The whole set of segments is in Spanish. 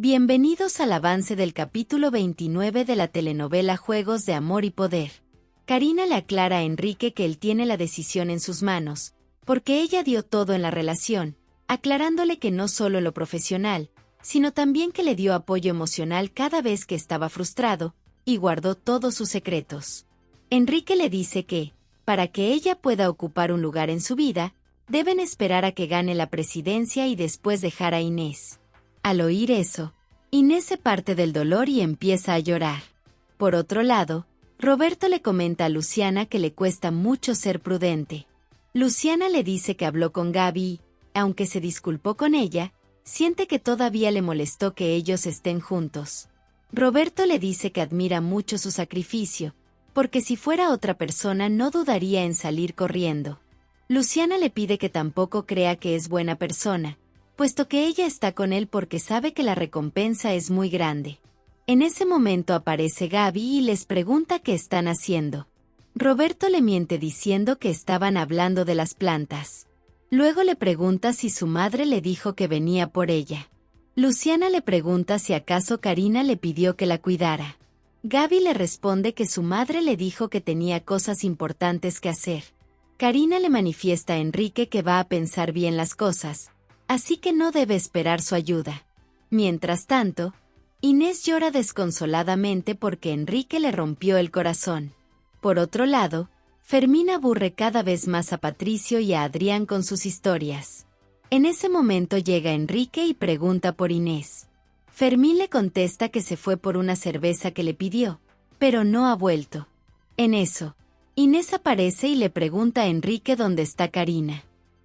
Bienvenidos al avance del capítulo 29 de la telenovela Juegos de Amor y Poder. Karina le aclara a Enrique que él tiene la decisión en sus manos, porque ella dio todo en la relación, aclarándole que no solo en lo profesional, sino también que le dio apoyo emocional cada vez que estaba frustrado, y guardó todos sus secretos. Enrique le dice que, para que ella pueda ocupar un lugar en su vida, deben esperar a que gane la presidencia y después dejar a Inés. Al oír eso, Inés se parte del dolor y empieza a llorar. Por otro lado, Roberto le comenta a Luciana que le cuesta mucho ser prudente. Luciana le dice que habló con Gaby y, aunque se disculpó con ella, siente que todavía le molestó que ellos estén juntos. Roberto le dice que admira mucho su sacrificio, porque si fuera otra persona no dudaría en salir corriendo. Luciana le pide que tampoco crea que es buena persona, puesto que ella está con él porque sabe que la recompensa es muy grande. En ese momento aparece Gaby y les pregunta qué están haciendo. Roberto le miente diciendo que estaban hablando de las plantas. Luego le pregunta si su madre le dijo que venía por ella. Luciana le pregunta si acaso Karina le pidió que la cuidara. Gaby le responde que su madre le dijo que tenía cosas importantes que hacer. Karina le manifiesta a Enrique que va a pensar bien las cosas, así que no debe esperar su ayuda. Mientras tanto, Inés llora desconsoladamente porque Enrique le rompió el corazón. Por otro lado, Fermín aburre cada vez más a Patricio y a Adrián con sus historias. En ese momento llega Enrique y pregunta por Inés. Fermín le contesta que se fue por una cerveza que le pidió, pero no ha vuelto. En eso, Inés aparece y le pregunta a Enrique dónde está Karina.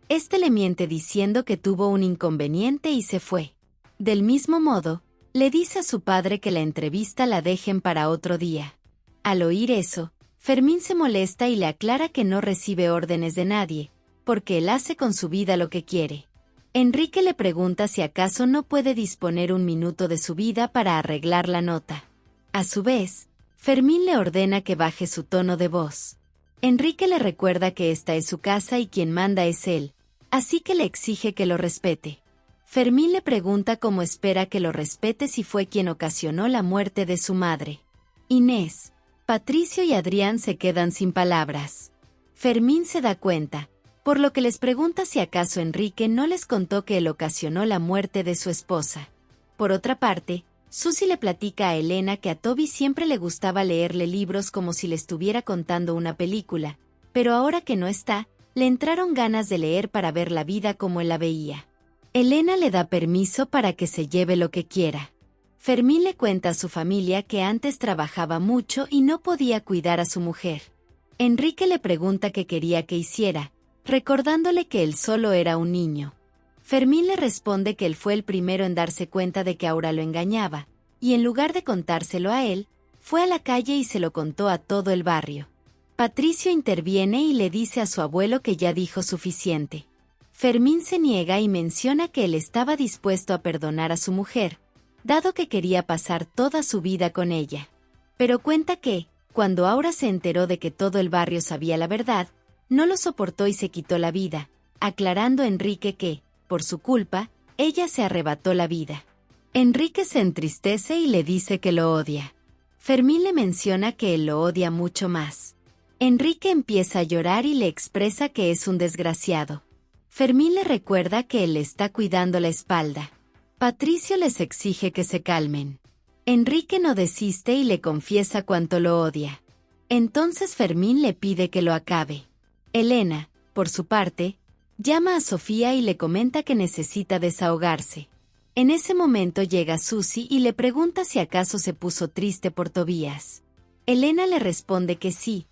Este le miente diciendo que tuvo un inconveniente y se fue. Del mismo modo, le dice a su padre que la entrevista la dejen para otro día. Al oír eso, Fermín se molesta y le aclara que no recibe órdenes de nadie, porque él hace con su vida lo que quiere. Enrique le pregunta si acaso no puede disponer un minuto de su vida para arreglar la nota. A su vez, Fermín le ordena que baje su tono de voz. Enrique le recuerda que esta es su casa y quien manda es él, así que le exige que lo respete. Fermín le pregunta cómo espera que lo respete si fue quien ocasionó la muerte de su madre. Inés, Patricio y Adrián se quedan sin palabras. Fermín se da cuenta, por lo que les pregunta si acaso Enrique no les contó que él ocasionó la muerte de su esposa. Por otra parte, Susi le platica a Elena que a Toby siempre le gustaba leerle libros como si le estuviera contando una película, pero ahora que no está, le entraron ganas de leer para ver la vida como él la veía. Elena le da permiso para que se lleve lo que quiera. Fermín le cuenta a su familia que antes trabajaba mucho y no podía cuidar a su mujer. Enrique le pregunta qué quería que hiciera, recordándole que él solo era un niño. Fermín le responde que él fue el primero en darse cuenta de que Aura lo engañaba, y en lugar de contárselo a él, fue a la calle y se lo contó a todo el barrio. Patricio interviene y le dice a su abuelo que ya dijo suficiente. Fermín se niega y menciona que él estaba dispuesto a perdonar a su mujer, dado que quería pasar toda su vida con ella. Pero cuenta que, cuando Aura se enteró de que todo el barrio sabía la verdad, no lo soportó y se quitó la vida, aclarando a Enrique que, por su culpa, ella se arrebató la vida. Enrique se entristece y le dice que lo odia. Fermín le menciona que él lo odia mucho más. Enrique empieza a llorar y le expresa que es un desgraciado. Fermín le recuerda que él le está cuidando la espalda. Patricio les exige que se calmen. Enrique no desiste y le confiesa cuánto lo odia. Entonces Fermín le pide que lo acabe. Elena, por su parte, llama a Sofía y le comenta que necesita desahogarse. En ese momento llega Susi y le pregunta si acaso se puso triste por Tobías. Elena le responde que sí,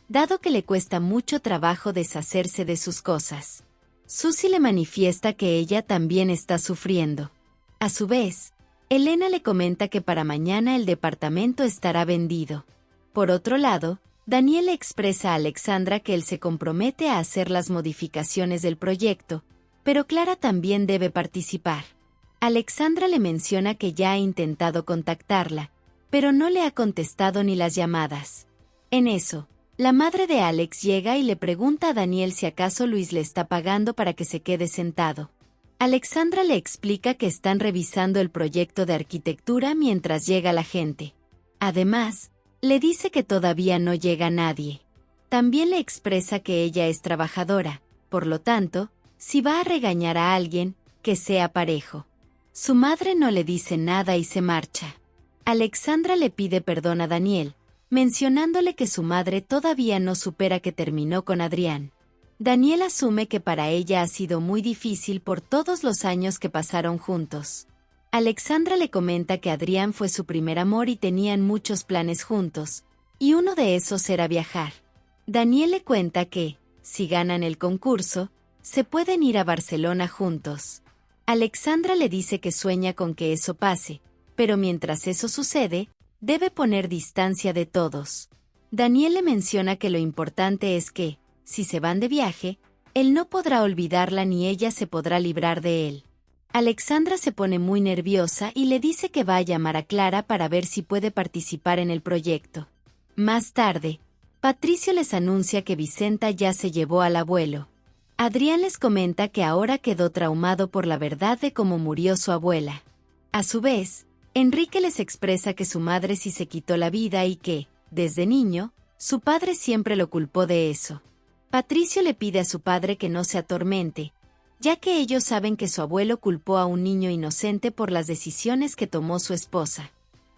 dado que le cuesta mucho trabajo deshacerse de sus cosas. Susi le manifiesta que ella también está sufriendo. A su vez, Elena le comenta que para mañana el departamento estará vendido. Por otro lado, Daniel le expresa a Alexandra que él se compromete a hacer las modificaciones del proyecto, pero Clara también debe participar. Alexandra le menciona que ya ha intentado contactarla, pero no le ha contestado ni las llamadas. En eso, la madre de Alex llega y le pregunta a Daniel si acaso Luis le está pagando para que se quede sentado. Alexandra le explica que están revisando el proyecto de arquitectura mientras llega la gente. Además, le dice que todavía no llega nadie. También le expresa que ella es trabajadora, por lo tanto, si va a regañar a alguien, que sea parejo. Su madre no le dice nada y se marcha. Alexandra le pide perdón a Daniel, mencionándole que su madre todavía no supera que terminó con Adrián. Daniel asume que para ella ha sido muy difícil por todos los años que pasaron juntos. Alexandra le comenta que Adrián fue su primer amor y tenían muchos planes juntos, y uno de esos era viajar. Daniel le cuenta que, si ganan el concurso, se pueden ir a Barcelona juntos. Alexandra le dice que sueña con que eso pase, pero mientras eso sucede, debe poner distancia de todos. Daniel le menciona que lo importante es que, si se van de viaje, él no podrá olvidarla ni ella se podrá librar de él. Alexandra se pone muy nerviosa y le dice que va a llamar a Clara para ver si puede participar en el proyecto. Más tarde, Patricio les anuncia que Vicenta ya se llevó al abuelo. Adrián les comenta que ahora quedó traumado por la verdad de cómo murió su abuela. A su vez, Enrique les expresa que su madre sí se quitó la vida y que, desde niño, su padre siempre lo culpó de eso. Patricio le pide a su padre que no se atormente, ya que ellos saben que su abuelo culpó a un niño inocente por las decisiones que tomó su esposa.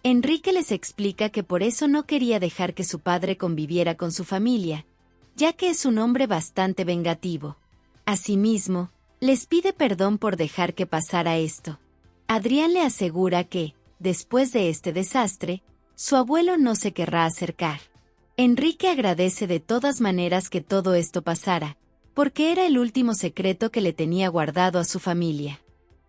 Enrique les explica que por eso no quería dejar que su padre conviviera con su familia, ya que es un hombre bastante vengativo. Asimismo, les pide perdón por dejar que pasara esto. Adrián le asegura que, después de este desastre, su abuelo no se querrá acercar. Enrique agradece de todas maneras que todo esto pasara, porque era el último secreto que le tenía guardado a su familia.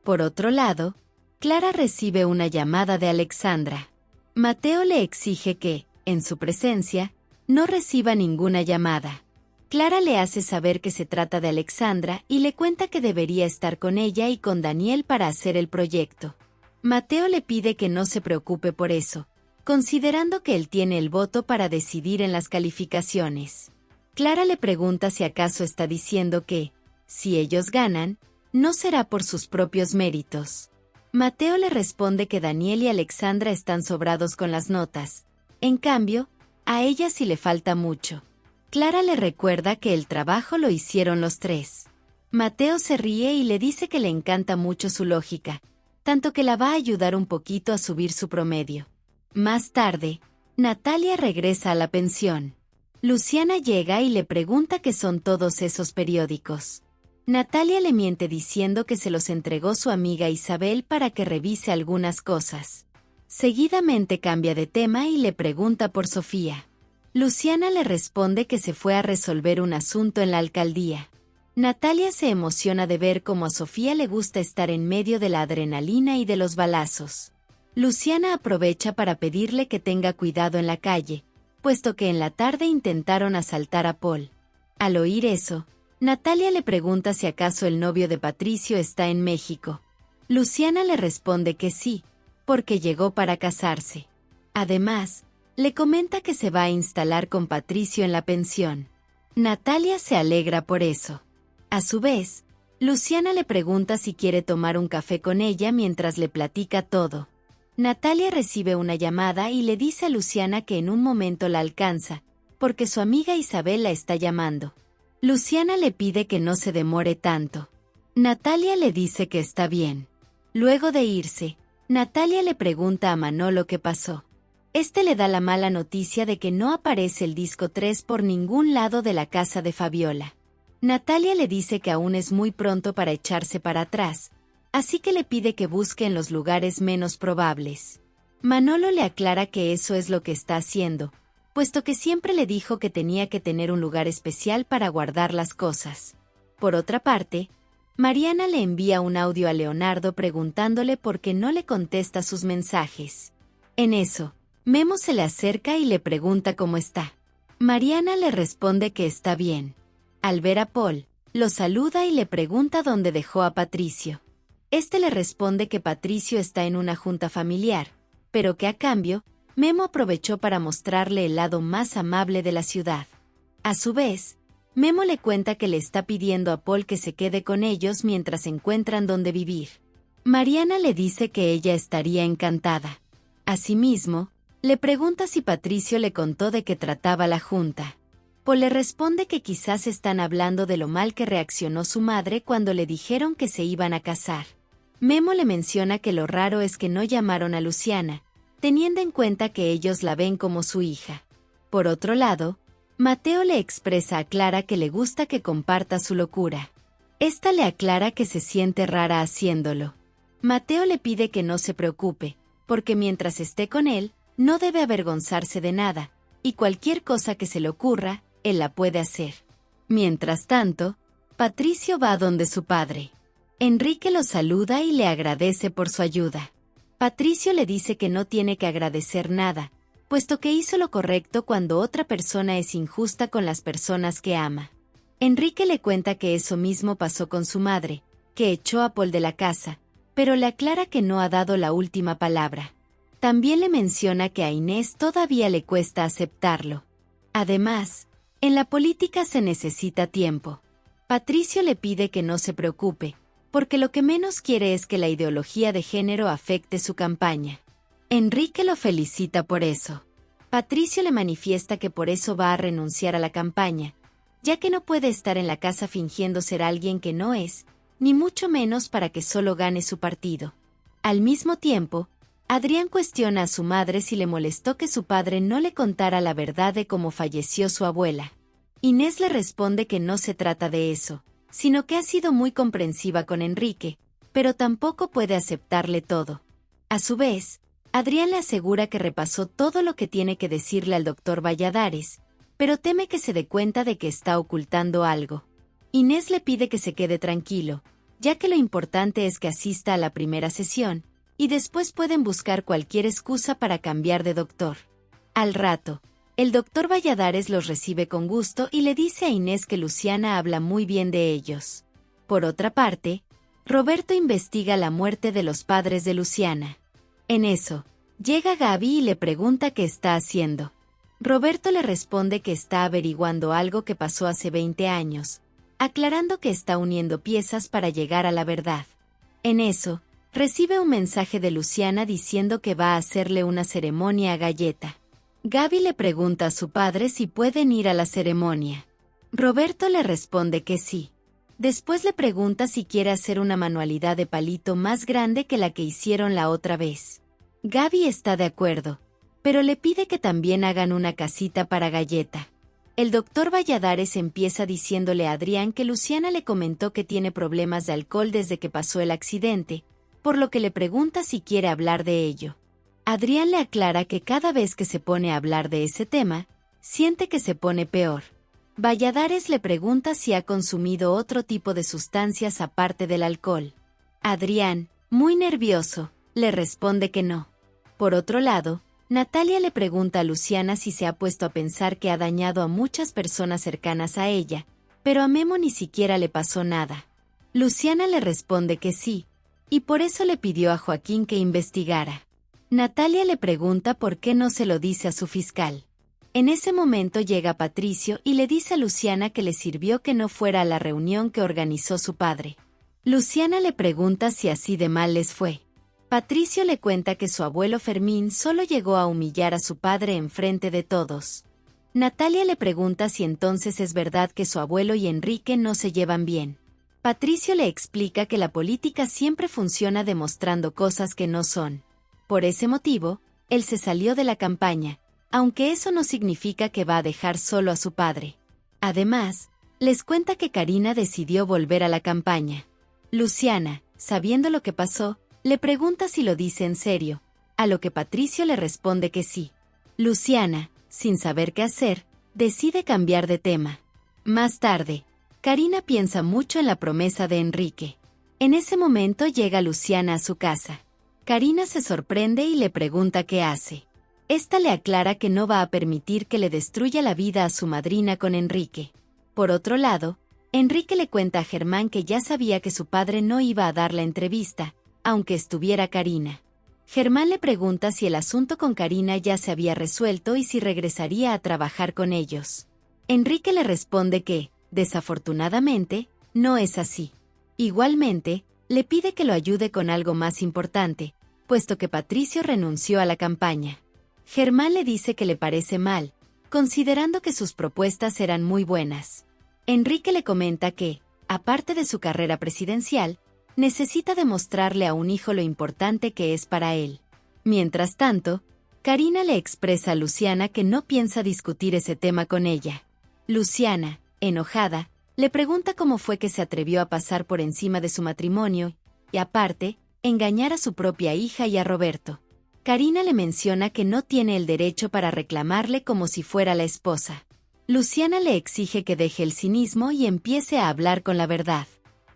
Por otro lado, Clara recibe una llamada de Alexandra. Mateo le exige que, en su presencia, no reciba ninguna llamada. Clara le hace saber que se trata de Alexandra y le cuenta que debería estar con ella y con Daniel para hacer el proyecto. Mateo le pide que no se preocupe por eso, considerando que él tiene el voto para decidir en las calificaciones. Clara le pregunta si acaso está diciendo que, si ellos ganan, no será por sus propios méritos. Mateo le responde que Daniel y Alexandra están sobrados con las notas. En cambio, a ella sí le falta mucho. Clara le recuerda que el trabajo lo hicieron los tres. Mateo se ríe y le dice que le encanta mucho su lógica, tanto que la va a ayudar un poquito a subir su promedio. Más tarde, Natalia regresa a la pensión. Luciana llega y le pregunta qué son todos esos periódicos. Natalia le miente diciendo que se los entregó su amiga Isabel para que revise algunas cosas. Seguidamente cambia de tema y le pregunta por Sofía. Luciana le responde que se fue a resolver un asunto en la alcaldía. Natalia se emociona de ver cómo a Sofía le gusta estar en medio de la adrenalina y de los balazos. Luciana aprovecha para pedirle que tenga cuidado en la calle, puesto que en la tarde intentaron asaltar a Paul. Al oír eso, Natalia le pregunta si acaso el novio de Patricio está en México. Luciana le responde que sí, porque llegó para casarse. Además, le comenta que se va a instalar con Patricio en la pensión. Natalia se alegra por eso. A su vez, Luciana le pregunta si quiere tomar un café con ella mientras le platica todo. Natalia recibe una llamada y le dice a Luciana que en un momento la alcanza, porque su amiga Isabel la está llamando. Luciana le pide que no se demore tanto. Natalia le dice que está bien. Luego de irse, Natalia le pregunta a Manolo qué pasó. Este le da la mala noticia de que no aparece el disco 3 por ningún lado de la casa de Fabiola. Natalia le dice que aún es muy pronto para echarse para atrás, así que le pide que busque en los lugares menos probables. Manolo le aclara que eso es lo que está haciendo, puesto que siempre le dijo que tenía que tener un lugar especial para guardar las cosas. Por otra parte, Mariana le envía un audio a Leonardo preguntándole por qué no le contesta sus mensajes. En eso, Memo se le acerca y le pregunta cómo está. Mariana le responde que está bien. Al ver a Paul, lo saluda y le pregunta dónde dejó a Patricio. Este le responde que Patricio está en una junta familiar, pero que a cambio, Memo aprovechó para mostrarle el lado más amable de la ciudad. A su vez, Memo le cuenta que le está pidiendo a Paul que se quede con ellos mientras encuentran dónde vivir. Mariana le dice que ella estaría encantada. Asimismo, le pregunta si Patricio le contó de qué trataba la junta. Paul le responde que quizás están hablando de lo mal que reaccionó su madre cuando le dijeron que se iban a casar. Memo le menciona que lo raro es que no llamaron a Luciana, teniendo en cuenta que ellos la ven como su hija. Por otro lado, Mateo le expresa a Clara que le gusta que comparta su locura. Esta le aclara que se siente rara haciéndolo. Mateo le pide que no se preocupe, porque mientras esté con él, no debe avergonzarse de nada, y cualquier cosa que se le ocurra, él la puede hacer. Mientras tanto, Patricio va donde su padre. Enrique lo saluda y le agradece por su ayuda. Patricio le dice que no tiene que agradecer nada, puesto que hizo lo correcto cuando otra persona es injusta con las personas que ama. Enrique le cuenta que eso mismo pasó con su madre, que echó a Paul de la casa, pero le aclara que no ha dado la última palabra. También le menciona que a Inés todavía le cuesta aceptarlo. Además, en la política se necesita tiempo. Patricio le pide que no se preocupe, porque lo que menos quiere es que la ideología de género afecte su campaña. Enrique lo felicita por eso. Patricio le manifiesta que por eso va a renunciar a la campaña, ya que no puede estar en la casa fingiendo ser alguien que no es, ni mucho menos para que solo gane su partido. Al mismo tiempo, Adrián cuestiona a su madre si le molestó que su padre no le contara la verdad de cómo falleció su abuela. Inés le responde que no se trata de eso, sino que ha sido muy comprensiva con Enrique, pero tampoco puede aceptarle todo. A su vez, Adrián le asegura que repasó todo lo que tiene que decirle al doctor Valladares, pero teme que se dé cuenta de que está ocultando algo. Inés le pide que se quede tranquilo, ya que lo importante es que asista a la primera sesión, y después pueden buscar cualquier excusa para cambiar de doctor. Al rato, el doctor Valladares los recibe con gusto y le dice a Inés que Luciana habla muy bien de ellos. Por otra parte, Roberto investiga la muerte de los padres de Luciana. En eso, llega Gaby y le pregunta qué está haciendo. Roberto le responde que está averiguando algo que pasó hace 20 años, aclarando que está uniendo piezas para llegar a la verdad. En eso, recibe un mensaje de Luciana diciendo que va a hacerle una ceremonia a Galleta. Gaby le pregunta a su padre si pueden ir a la ceremonia. Roberto le responde que sí. Después le pregunta si quiere hacer una manualidad de palito más grande que la que hicieron la otra vez. Gaby está de acuerdo, pero le pide que también hagan una casita para Galleta. El doctor Valladares empieza diciéndole a Adrián que Luciana le comentó que tiene problemas de alcohol desde que pasó el accidente, por lo que le pregunta si quiere hablar de ello. Adrián le aclara que cada vez que se pone a hablar de ese tema, siente que se pone peor. Valladares le pregunta si ha consumido otro tipo de sustancias aparte del alcohol. Adrián, muy nervioso, le responde que no. Por otro lado, Natalia le pregunta a Luciana si se ha puesto a pensar que ha dañado a muchas personas cercanas a ella, pero a Memo ni siquiera le pasó nada. Luciana le responde que sí, y por eso le pidió a Joaquín que investigara. Natalia le pregunta por qué no se lo dice a su fiscal. En ese momento llega Patricio y le dice a Luciana que le sirvió que no fuera a la reunión que organizó su padre. Luciana le pregunta si así de mal les fue. Patricio le cuenta que su abuelo Fermín solo llegó a humillar a su padre enfrente de todos. Natalia le pregunta si entonces es verdad que su abuelo y Enrique no se llevan bien. Patricio le explica que la política siempre funciona demostrando cosas que no son. Por ese motivo, él se salió de la campaña, aunque eso no significa que va a dejar solo a su padre. Además, les cuenta que Karina decidió volver a la campaña. Luciana, sabiendo lo que pasó, le pregunta si lo dice en serio, a lo que Patricio le responde que sí. Luciana, sin saber qué hacer, decide cambiar de tema. Más tarde, Karina piensa mucho en la promesa de Enrique. En ese momento llega Luciana a su casa. Karina se sorprende y le pregunta qué hace. Esta le aclara que no va a permitir que le destruya la vida a su madrina con Enrique. Por otro lado, Enrique le cuenta a Germán que ya sabía que su padre no iba a dar la entrevista, aunque estuviera Karina. Germán le pregunta si el asunto con Karina ya se había resuelto y si regresaría a trabajar con ellos. Enrique le responde que, Desafortunadamente, no es así. Igualmente, le pide que lo ayude con algo más importante, puesto que Patricio renunció a la campaña. Germán le dice que le parece mal, considerando que sus propuestas eran muy buenas. Enrique le comenta que, aparte de su carrera presidencial, necesita demostrarle a un hijo lo importante que es para él. Mientras tanto, Karina le expresa a Luciana que no piensa discutir ese tema con ella. Luciana, enojada, le pregunta cómo fue que se atrevió a pasar por encima de su matrimonio y, aparte, engañar a su propia hija y a Roberto. Karina le menciona que no tiene el derecho para reclamarle como si fuera la esposa. Luciana le exige que deje el cinismo y empiece a hablar con la verdad.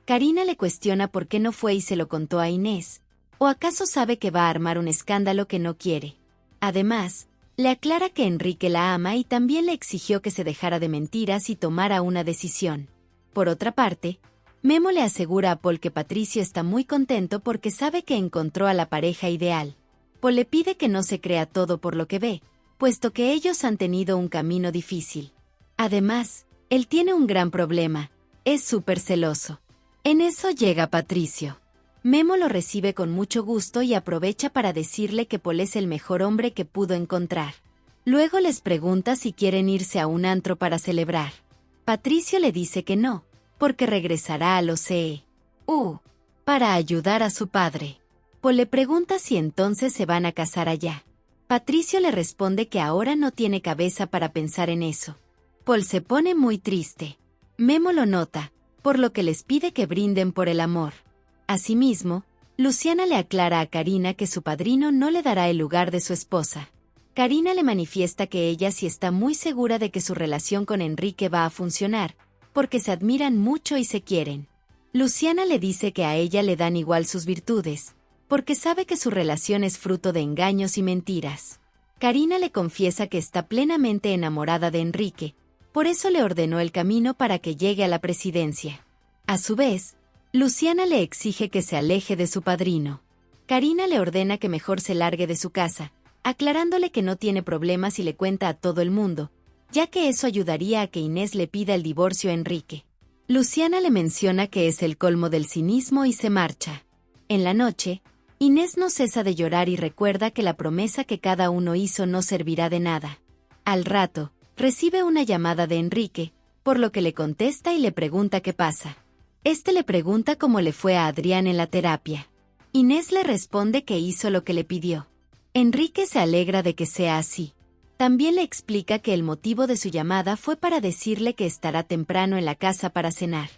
Karina le cuestiona por qué no fue y se lo contó a Inés, o acaso sabe que va a armar un escándalo que no quiere. Además, le aclara que Enrique la ama y también le exigió que se dejara de mentiras y tomara una decisión. Por otra parte, Memo le asegura a Paul que Patricio está muy contento porque sabe que encontró a la pareja ideal. Paul le pide que no se crea todo por lo que ve, puesto que ellos han tenido un camino difícil. Además, él tiene un gran problema, es súper celoso. En eso llega Patricio. Memo lo recibe con mucho gusto y aprovecha para decirle que Paul es el mejor hombre que pudo encontrar. Luego les pregunta si quieren irse a un antro para celebrar. Patricio le dice que no, porque regresará a los CEU para ayudar a su padre. Paul le pregunta si entonces se van a casar allá. Patricio le responde que ahora no tiene cabeza para pensar en eso. Paul se pone muy triste. Memo lo nota, por lo que les pide que brinden por el amor. Asimismo, Luciana le aclara a Karina que su padrino no le dará el lugar de su esposa. Karina le manifiesta que ella sí está muy segura de que su relación con Enrique va a funcionar, porque se admiran mucho y se quieren. Luciana le dice que a ella le dan igual sus virtudes, porque sabe que su relación es fruto de engaños y mentiras. Karina le confiesa que está plenamente enamorada de Enrique, por eso le ordenó el camino para que llegue a la presidencia. A su vez, Luciana le exige que se aleje de su padrino. Karina le ordena que mejor se largue de su casa, aclarándole que no tiene problemas y le cuenta a todo el mundo, ya que eso ayudaría a que Inés le pida el divorcio a Enrique. Luciana le menciona que es el colmo del cinismo y se marcha. En la noche, Inés no cesa de llorar y recuerda que la promesa que cada uno hizo no servirá de nada. Al rato, recibe una llamada de Enrique, por lo que le contesta y le pregunta qué pasa. Este le pregunta cómo le fue a Adrián en la terapia. Inés le responde que hizo lo que le pidió. Enrique se alegra de que sea así. También le explica que el motivo de su llamada fue para decirle que estará temprano en la casa para cenar.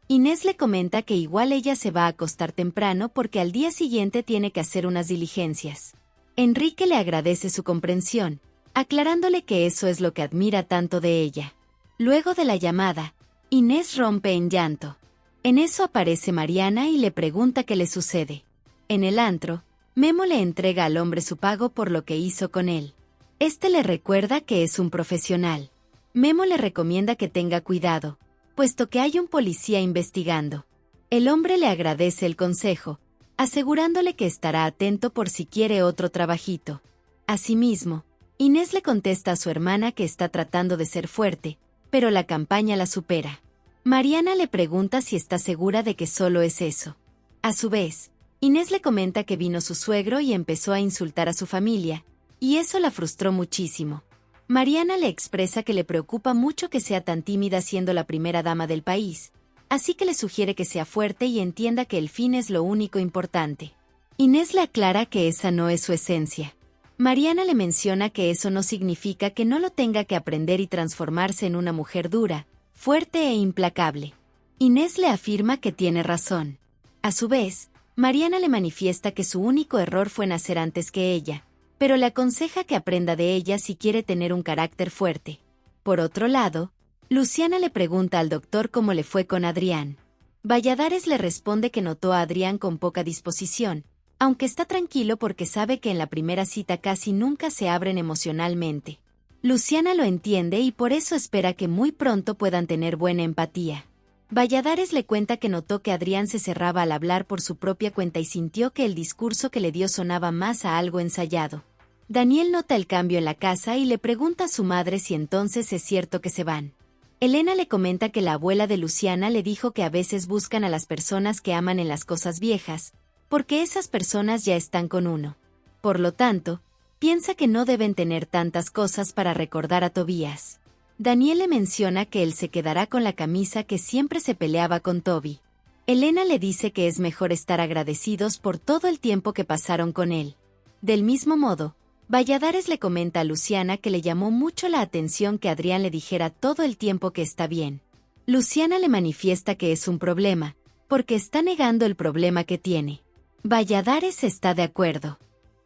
Inés le comenta que igual ella se va a acostar temprano porque al día siguiente tiene que hacer unas diligencias. Enrique le agradece su comprensión, aclarándole que eso es lo que admira tanto de ella. Luego de la llamada, Inés rompe en llanto. En eso aparece Mariana y le pregunta qué le sucede. En el antro, Memo le entrega al hombre su pago por lo que hizo con él. Este le recuerda que es un profesional. Memo le recomienda que tenga cuidado, puesto que hay un policía investigando. El hombre le agradece el consejo, asegurándole que estará atento por si quiere otro trabajito. Asimismo, Inés le contesta a su hermana que está tratando de ser fuerte, pero la campaña la supera. Mariana le pregunta si está segura de que solo es eso. A su vez, Inés le comenta que vino su suegro y empezó a insultar a su familia, y eso la frustró muchísimo. Mariana le expresa que le preocupa mucho que sea tan tímida siendo la primera dama del país, así que le sugiere que sea fuerte y entienda que el fin es lo único importante. Inés le aclara que esa no es su esencia. Mariana le menciona que eso no significa que no lo tenga que aprender y transformarse en una mujer dura, fuerte e implacable. Inés le afirma que tiene razón. A su vez, Mariana le manifiesta que su único error fue nacer antes que ella, pero le aconseja que aprenda de ella si quiere tener un carácter fuerte. Por otro lado, Luciana le pregunta al doctor cómo le fue con Adrián. Valladares le responde que notó a Adrián con poca disposición, aunque está tranquilo porque sabe que en la primera cita casi nunca se abren emocionalmente. Luciana lo entiende y por eso espera que muy pronto puedan tener buena empatía. Valladares le cuenta que notó que Adrián se cerraba al hablar por su propia cuenta y sintió que el discurso que le dio sonaba más a algo ensayado. Daniel nota el cambio en la casa y le pregunta a su madre si entonces es cierto que se van. Elena le comenta que la abuela de Luciana le dijo que a veces buscan a las personas que aman en las cosas viejas, porque esas personas ya están con uno. Por lo tanto, piensa que no deben tener tantas cosas para recordar a Tobías. Daniel le menciona que él se quedará con la camisa que siempre se peleaba con Toby. Elena le dice que es mejor estar agradecidos por todo el tiempo que pasaron con él. Del mismo modo, Valladares le comenta a Luciana que le llamó mucho la atención que Adrián le dijera todo el tiempo que está bien. Luciana le manifiesta que es un problema, porque está negando el problema que tiene. Valladares está de acuerdo.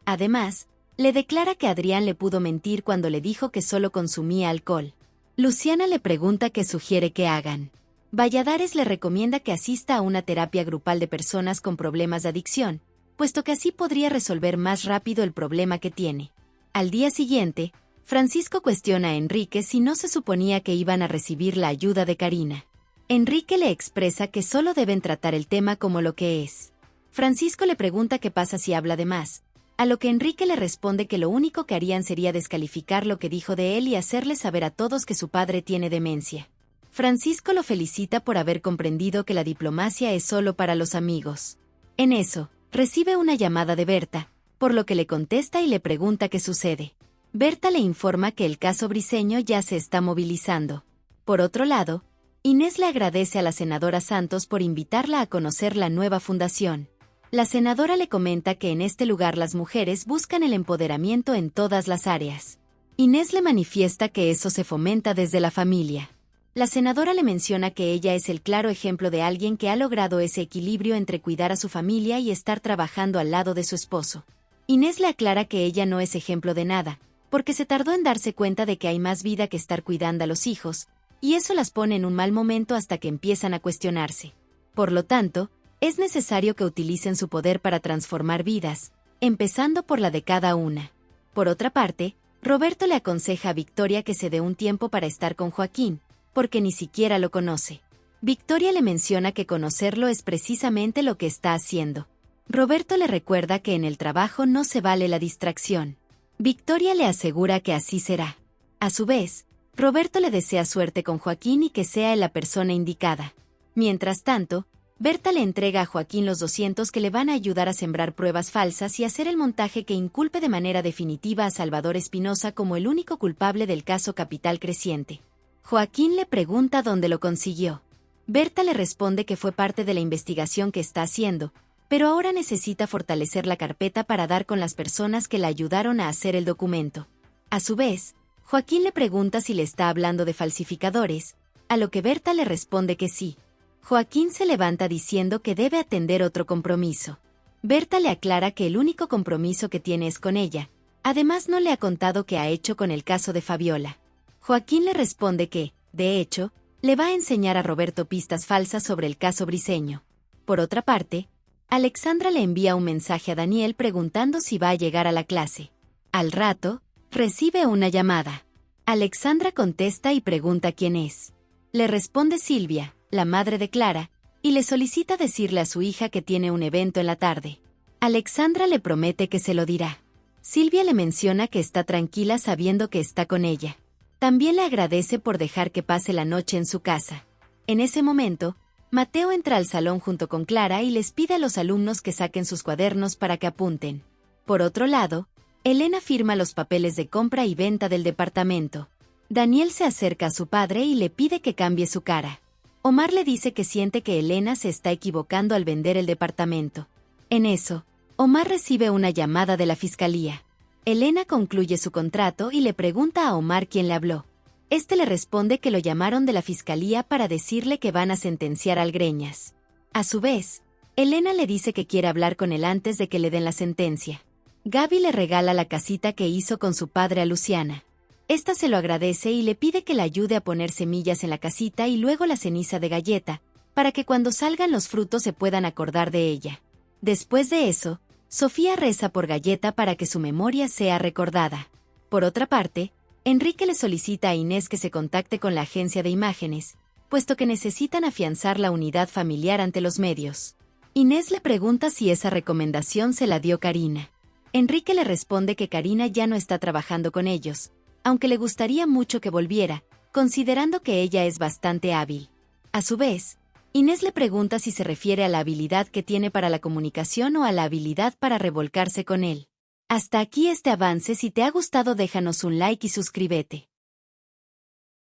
Además, le declara que Adrián le pudo mentir cuando le dijo que solo consumía alcohol. Luciana le pregunta qué sugiere que hagan. Valladares le recomienda que asista a una terapia grupal de personas con problemas de adicción, puesto que así podría resolver más rápido el problema que tiene. Al día siguiente, Francisco cuestiona a Enrique si no se suponía que iban a recibir la ayuda de Karina. Enrique le expresa que solo deben tratar el tema como lo que es. Francisco le pregunta qué pasa si habla de más, a lo que Enrique le responde que lo único que harían sería descalificar lo que dijo de él y hacerle saber a todos que su padre tiene demencia. Francisco lo felicita por haber comprendido que la diplomacia es solo para los amigos. En eso, recibe una llamada de Berta, por lo que le contesta y le pregunta qué sucede. Berta le informa que el caso Briceño ya se está movilizando. Por otro lado, Inés le agradece a la senadora Santos por invitarla a conocer la nueva fundación. La senadora le comenta que en este lugar las mujeres buscan el empoderamiento en todas las áreas. Inés le manifiesta que eso se fomenta desde la familia. La senadora le menciona que ella es el claro ejemplo de alguien que ha logrado ese equilibrio entre cuidar a su familia y estar trabajando al lado de su esposo. Inés le aclara que ella no es ejemplo de nada, porque se tardó en darse cuenta de que hay más vida que estar cuidando a los hijos, y eso las pone en un mal momento hasta que empiezan a cuestionarse. Por lo tanto, es necesario que utilicen su poder para transformar vidas, empezando por la de cada una. Por otra parte, Roberto le aconseja a Victoria que se dé un tiempo para estar con Joaquín, porque ni siquiera lo conoce. Victoria le menciona que conocerlo es precisamente lo que está haciendo. Roberto le recuerda que en el trabajo no se vale la distracción. Victoria le asegura que así será. A su vez, Roberto le desea suerte con Joaquín y que sea él la persona indicada. Mientras tanto, Berta le entrega a Joaquín los 200 que le van a ayudar a sembrar pruebas falsas y hacer el montaje que inculpe de manera definitiva a Salvador Espinosa como el único culpable del caso Capital Creciente. Joaquín le pregunta dónde lo consiguió. Berta le responde que fue parte de la investigación que está haciendo, pero ahora necesita fortalecer la carpeta para dar con las personas que la ayudaron a hacer el documento. A su vez, Joaquín le pregunta si le está hablando de falsificadores, a lo que Berta le responde que sí. Joaquín se levanta diciendo que debe atender otro compromiso. Berta le aclara que el único compromiso que tiene es con ella. Además no le ha contado qué ha hecho con el caso de Fabiola. Joaquín le responde que, de hecho, le va a enseñar a Roberto pistas falsas sobre el caso Briceño. Por otra parte, Alexandra le envía un mensaje a Daniel preguntando si va a llegar a la clase. Al rato, recibe una llamada. Alexandra contesta y pregunta quién es. Le responde Silvia, la madre de Clara, y le solicita decirle a su hija que tiene un evento en la tarde. Alexandra le promete que se lo dirá. Silvia le menciona que está tranquila sabiendo que está con ella. También le agradece por dejar que pase la noche en su casa. En ese momento, Mateo entra al salón junto con Clara y les pide a los alumnos que saquen sus cuadernos para que apunten. Por otro lado, Elena firma los papeles de compra y venta del departamento. Daniel se acerca a su padre y le pide que cambie su cara. Omar le dice que siente que Elena se está equivocando al vender el departamento. En eso, Omar recibe una llamada de la fiscalía. Elena concluye su contrato y le pregunta a Omar quién le habló. Este le responde que lo llamaron de la fiscalía para decirle que van a sentenciar al Greñas. A su vez, Elena le dice que quiere hablar con él antes de que le den la sentencia. Gaby le regala la casita que hizo con su padre a Luciana. Esta se lo agradece y le pide que le ayude a poner semillas en la casita y luego la ceniza de galleta, para que cuando salgan los frutos se puedan acordar de ella. Después de eso, Sofía reza por Galleta para que su memoria sea recordada. Por otra parte, Enrique le solicita a Inés que se contacte con la agencia de imágenes, puesto que necesitan afianzar la unidad familiar ante los medios. Inés le pregunta si esa recomendación se la dio Karina. Enrique le responde que Karina ya no está trabajando con ellos, aunque le gustaría mucho que volviera, considerando que ella es bastante hábil. A su vez, Inés le pregunta si se refiere a la habilidad que tiene para la comunicación o a la habilidad para revolcarse con él. Hasta aquí este avance. Si te ha gustado déjanos un like y suscríbete.